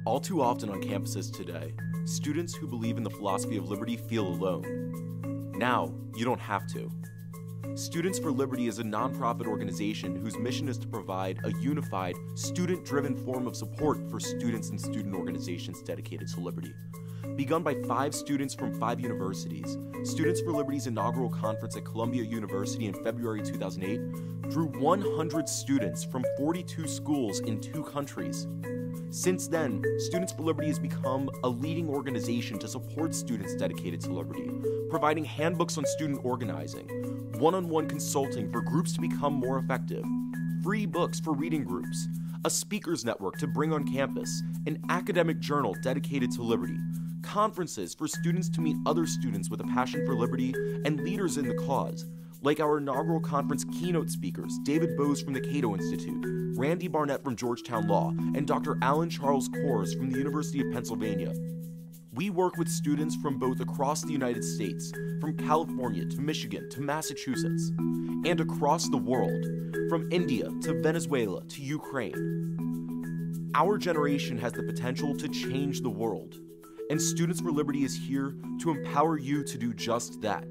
All too often on campuses today, students who believe in the philosophy of liberty feel alone. Now, you don't have to. Students for Liberty is a nonprofit organization whose mission is to provide a unified, student-driven form of support for students and student organizations dedicated to liberty. Begun by 5 students from 5 universities, Students for Liberty's inaugural conference at Columbia University in February 2008 drew 100 students from 42 schools in 2 countries. Since then, Students for Liberty has become a leading organization to support students dedicated to liberty, providing handbooks on student organizing, one-on-one consulting for groups to become more effective, free books for reading groups, a speakers network to bring on campus, an academic journal dedicated to liberty, conferences for students to meet other students with a passion for liberty, and leaders in the cause, like our inaugural conference keynote speakers, David Bose from the Cato Institute, Randy Barnett from Georgetown Law, and Dr. Alan Charles Kors from the University of Pennsylvania. We work with students from both across the United States, from California to Michigan to Massachusetts, and across the world, from India to Venezuela to Ukraine. Our generation has the potential to change the world, and Students for Liberty is here to empower you to do just that.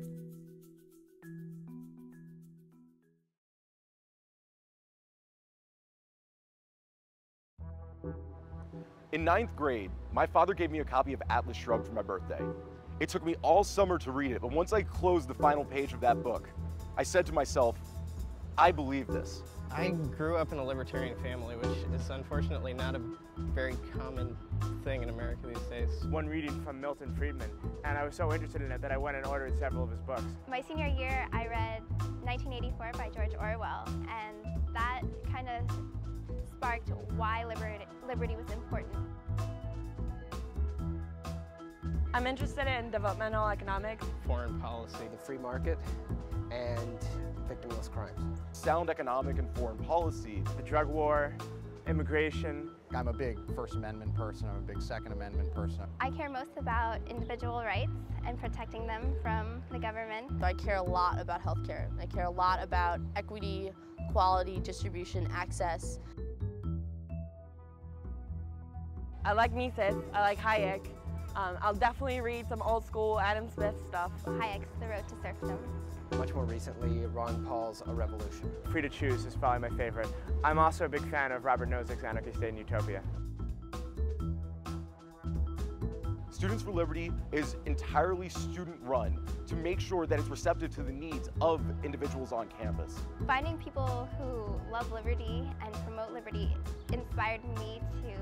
In 9th grade, my father gave me a copy of Atlas Shrugged for my birthday. It took me all summer to read it, but once I closed the final page of that book, I said to myself, I believe this. I grew up in a libertarian family, which is unfortunately not a very common thing in America these days. One reading from Milton Friedman, and I was so interested in it that I went and ordered several of his books. My senior year, I read 1984 by George Orwell, and that kind of sparked why liberty was important. I'm interested in developmental economics, Foreign policy, the free market, and victimless crimes. Sound economic and foreign policy, The drug war, immigration. I'm a big First Amendment person, I'm a big Second Amendment person. I care most about individual rights and protecting them from the government. I care a lot about healthcare. I care a lot about equity, quality, distribution, access. I like Mises, I like Hayek. I'll definitely read some old school Adam Smith stuff. Hayek's The Road to Serfdom. Much more recently, Ron Paul's A Revolution. Free to Choose is probably my favorite. I'm also a big fan of Robert Nozick's Anarchy State and Utopia. Students for Liberty is entirely student-run to make sure that it's receptive to the needs of individuals on campus. Finding people who love liberty and promote liberty inspired me to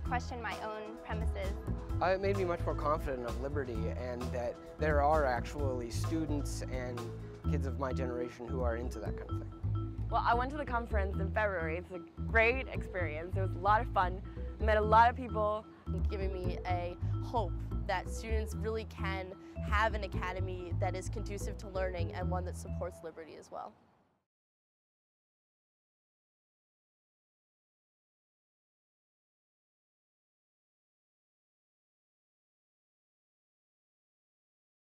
question my own premises. It made me much more confident of liberty and that there are actually students and kids of my generation who are into that kind of thing. Well, I went to the conference in February. It's a great experience. It was a lot of fun. I met a lot of people. Giving me a hope that students really can have an academy that is conducive to learning and one that supports liberty as well.